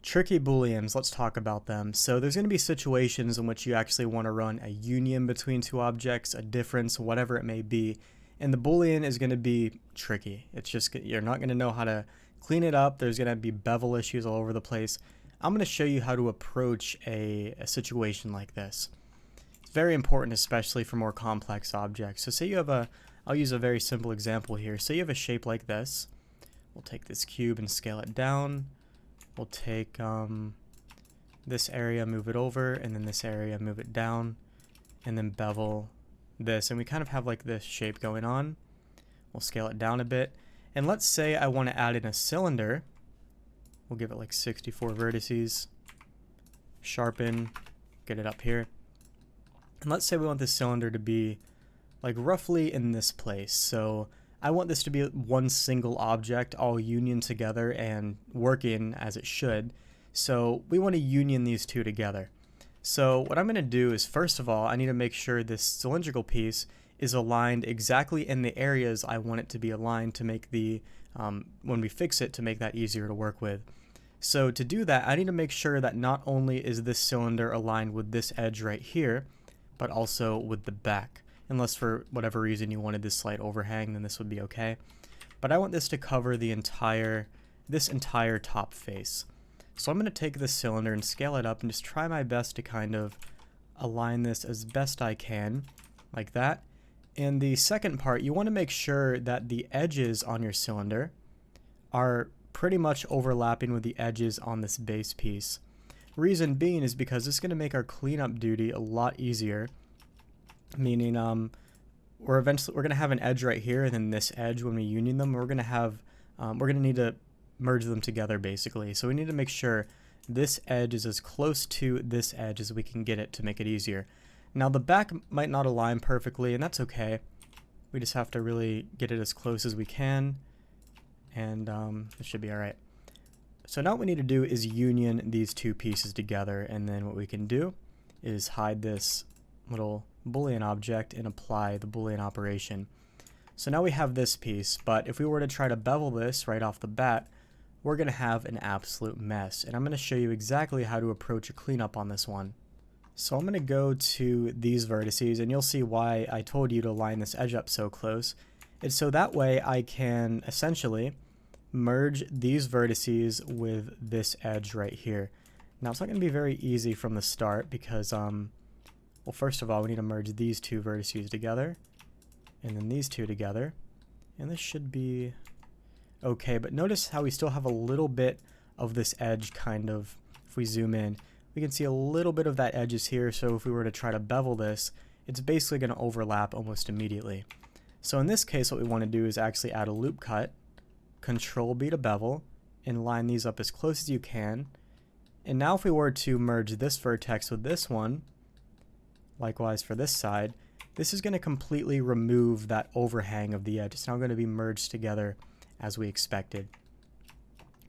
Tricky Booleans, let's talk about them. So there's going to be situations in which you actually want to run a union between two objects, a difference, whatever it may be. And the Boolean is going to be tricky. It's just, you're not going to know how to clean it up. There's going to be bevel issues all over the place. I'm going to show you how to approach a situation like this. It's very important, especially for more complex objects. So say you have I'll use a very simple example here. Say you have a shape like this. We'll take this cube and scale it down. We'll take this area, move it over, and then this area, move it down, and then bevel this. And we kind of have like this shape going on. We'll scale it down a bit. And let's say I want to add in a cylinder. We'll give it like 64 vertices. Sharpen, get it up here. And let's say we want this cylinder to be like roughly in this place. So I want this to be one single object all union together and working as it should. So we want to union these two together. So what I'm going to do is, first of all, I need to make sure this cylindrical piece is aligned exactly in the areas I want it to be aligned to make the, when we fix it, to make that easier to work with. So to do that, I need to make sure that not only is this cylinder aligned with this edge right here, but also with the back. Unless for whatever reason you wanted this slight overhang, then this would be okay. But I want this to cover the this entire top face. So I'm going to take this cylinder and scale it up and just try my best to kind of align this as best I can, like that. And the second part, you want to make sure that the edges on your cylinder are pretty much overlapping with the edges on this base piece. Reason being is because this is going to make our cleanup duty a lot easier. Meaning we're going to have an edge right here, and then this edge, when we union them, we're going to need to merge them together basically. So we need to make sure this edge is as close to this edge as we can get it to make it easier. Now the back might not align perfectly, and that's okay. We just have to really get it as close as we can, and it should be alright. So now what we need to do is union these two pieces together, and then what we can do is hide this little Boolean object and apply the Boolean operation. So now we have this piece, but if we were to try to bevel this right off the bat, we're going to have an absolute mess. And I'm going to show you exactly how to approach a cleanup on this one. So I'm going to go to these vertices, and you'll see why I told you to line this edge up so close. It's so that way I can essentially merge these vertices with this edge right here. Now it's not going to be very easy from the start because well, first of all, we need to merge these two vertices together, and then these two together, and this should be okay. But notice how we still have a little bit of this edge kind of, if we zoom in, we can see a little bit of that edge is here, so if we were to try to bevel this, it's basically going to overlap almost immediately. So in this case, what we want to do is actually add a loop cut, Control B to bevel, and line these up as close as you can. And now if we were to merge this vertex with this one, likewise for this side, this is going to completely remove that overhang of the edge. It's now going to be merged together as we expected.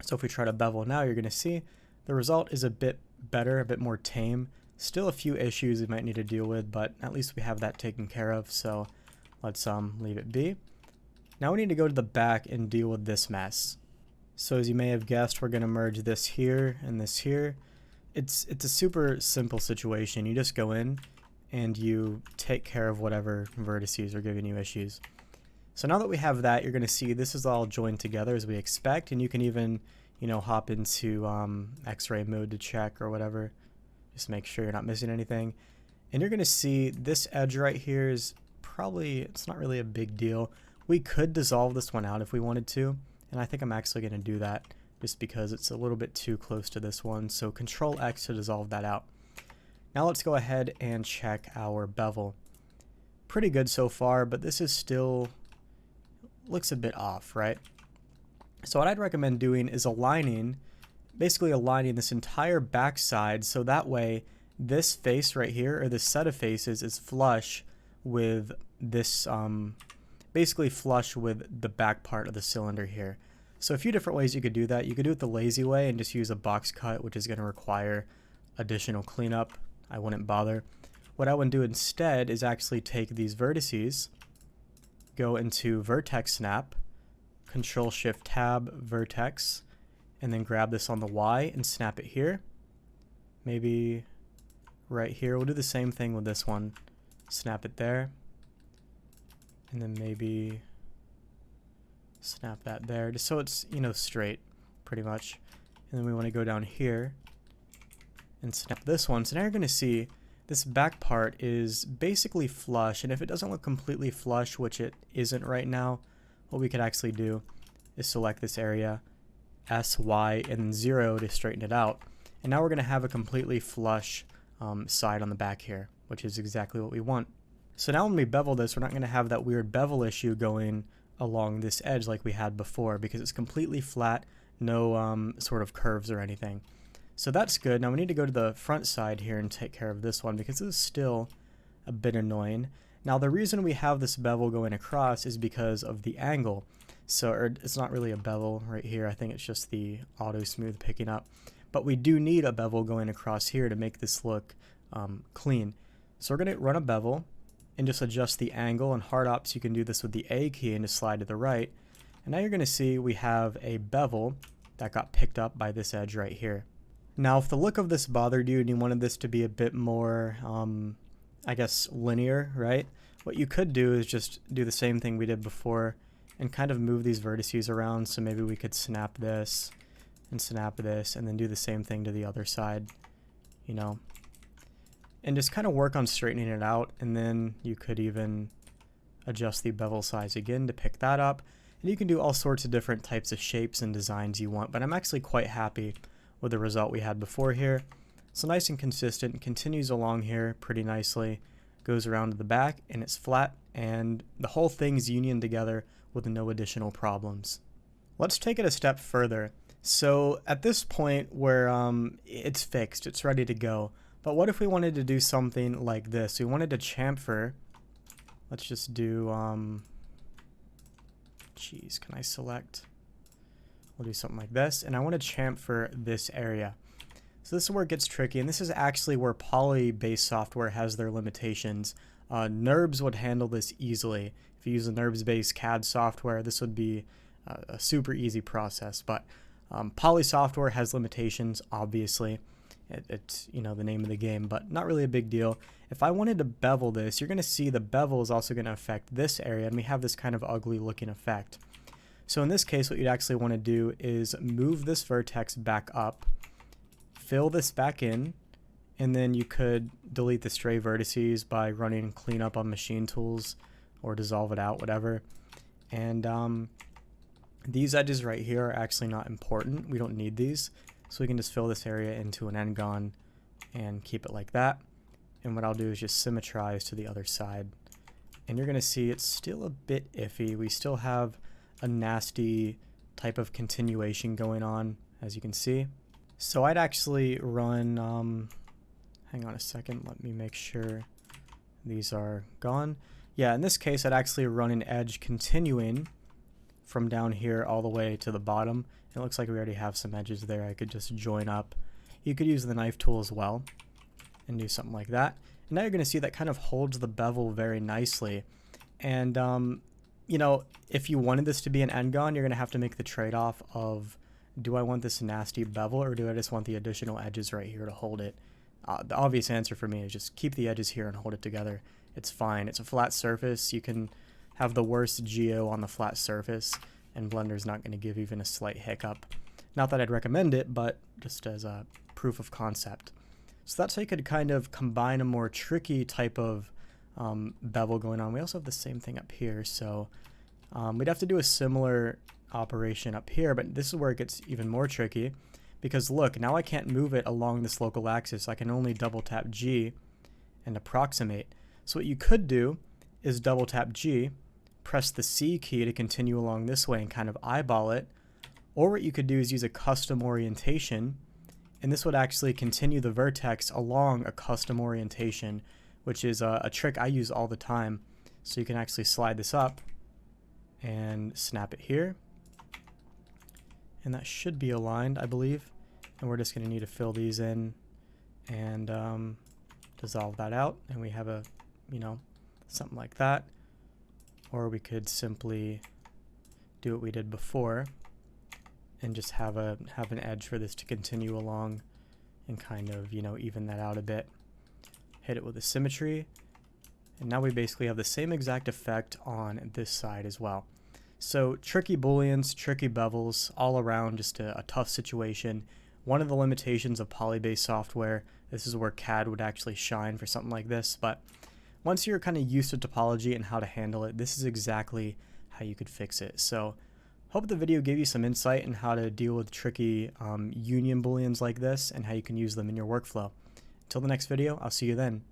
So if we try to bevel now, you're going to see the result is a bit better, a bit more tame. Still a few issues we might need to deal with, but at least we have that taken care of. So let's leave it be. Now we need to go to the back and deal with this mess. So as you may have guessed, we're going to merge this here and this here. It's a super simple situation. You just go in and you take care of whatever vertices are giving you issues. So now that we have that, you're going to see this is all joined together as we expect, and you can even, hop into X-ray mode to check or whatever. Just make sure you're not missing anything. And you're going to see this edge right here is probably, it's not really a big deal. We could dissolve this one out if we wanted to, and I think I'm actually going to do that just because it's a little bit too close to this one. So Control X to dissolve that out. Now let's go ahead and check our bevel. Pretty good so far, but this is still looks a bit off, right? So what I'd recommend doing is basically aligning this entire backside so that way this face right here, or this set of faces, is flush with this, basically flush with the back part of the cylinder here. So a few different ways you could do that. You could do it the lazy way and just use a box cut, which is going to require additional cleanup. I wouldn't bother. What I would do instead is actually take these vertices, go into Vertex Snap, Control Shift Tab Vertex, and then grab this on the Y and snap it here. Maybe right here. We'll do the same thing with this one. Snap it there. And then maybe snap that there, just so it's, you know, straight, pretty much. And then we want to go down here and snap this one. So now you're going to see this back part is basically flush, and if it doesn't look completely flush, which it isn't right now, what we could actually do is select this area, S, Y, and then 0 to straighten it out. And now we're going to have a completely flush side on the back here, which is exactly what we want. So now when we bevel this, we're not going to have that weird bevel issue going along this edge like we had before, because it's completely flat, no sort of curves or anything. So that's good. Now we need to go to the front side here and take care of this one, because this is still a bit annoying. Now the reason we have this bevel going across is because of the angle. So it's not really a bevel right here. I think it's just the auto smooth picking up. But we do need a bevel going across here to make this look clean. So we're going to run a bevel and just adjust the angle. And hard ops, you can do this with the A key and just slide to the right. And now you're going to see we have a bevel that got picked up by this edge right here. Now, if the look of this bothered you and you wanted this to be a bit more, I guess, linear, right? What you could do is just do the same thing we did before and kind of move these vertices around. So maybe we could snap this and snap this and then do the same thing to the other side, you know, and just kind of work on straightening it out. And then you could even adjust the bevel size again to pick that up. And you can do all sorts of different types of shapes and designs you want, but I'm actually quite happy with the result we had before here. So nice and consistent, continues along here pretty nicely, goes around to the back, and it's flat, and the whole thing's union together with no additional problems. Let's take it a step further. So at this point where it's fixed, it's ready to go, but what if we wanted to do something like this? We wanted to chamfer. Let's just do, geez, can I select? We'll do something like this, and I want to chamfer this area. So this is where it gets tricky, and this is actually where poly-based software has their limitations. NURBS would handle this easily. If you use a NURBS-based CAD software, this would be a super easy process, but poly software has limitations, obviously. It's, you know, the name of the game, but not really a big deal. If I wanted to bevel this, you're going to see the bevel is also going to affect this area, and we have this kind of ugly looking effect. So in this case, what you'd actually want to do is move this vertex back up, fill this back in, and then you could delete the stray vertices by running cleanup on machine tools or dissolve it out, whatever. And these edges right here are actually not important. We don't need these. So we can just fill this area into an n-gon and keep it like that. And what I'll do is just symmetrize to the other side. And you're going to see it's still a bit iffy. We still have a nasty type of continuation going on, as you can see. So I'd actually run, hang on a second, let me make sure these are gone. Yeah, in this case, I'd actually run an edge continuing from down here all the way to the bottom. It looks like we already have some edges there I could just join up. You could use the knife tool as well and do something like that. And now you're going to see that kind of holds the bevel very nicely. And you know, if you wanted this to be an n-gon, you're going to have to make the trade-off of, do I want this nasty bevel or do I just want the additional edges right here to hold it? The obvious answer for me is just keep the edges here and hold it together. It's fine. It's a flat surface. You can have the worst geo on the flat surface and Blender's not going to give even a slight hiccup. Not that I'd recommend it, but just as a proof of concept. So that's how you could kind of combine a more tricky type of bevel going on. We also have the same thing up here, so we'd have to do a similar operation up here, but this is where it gets even more tricky, because look, now I can't move it along this local axis. I can only double tap G and approximate. So what you could do is double tap G, press the C key to continue along this way and kind of eyeball it, or what you could do is use a custom orientation, and this would actually continue the vertex along a custom orientation, which is a trick I use all the time. So you can actually slide this up and snap it here. And that should be aligned, I believe. And we're just going to need to fill these in and dissolve that out. And we have a, you know, something like that. Or we could simply do what we did before and just have an edge for this to continue along and kind of, you know, even that out a bit. Hit it with a symmetry, and now we basically have the same exact effect on this side as well. So tricky booleans, tricky bevels, all around just a tough situation. One of the limitations of poly-based software, this is where CAD would actually shine for something like this, but once you're kind of used to topology and how to handle it, this is exactly how you could fix it. So hope the video gave you some insight on how to deal with tricky union booleans like this and how you can use them in your workflow. Until the next video, I'll see you then.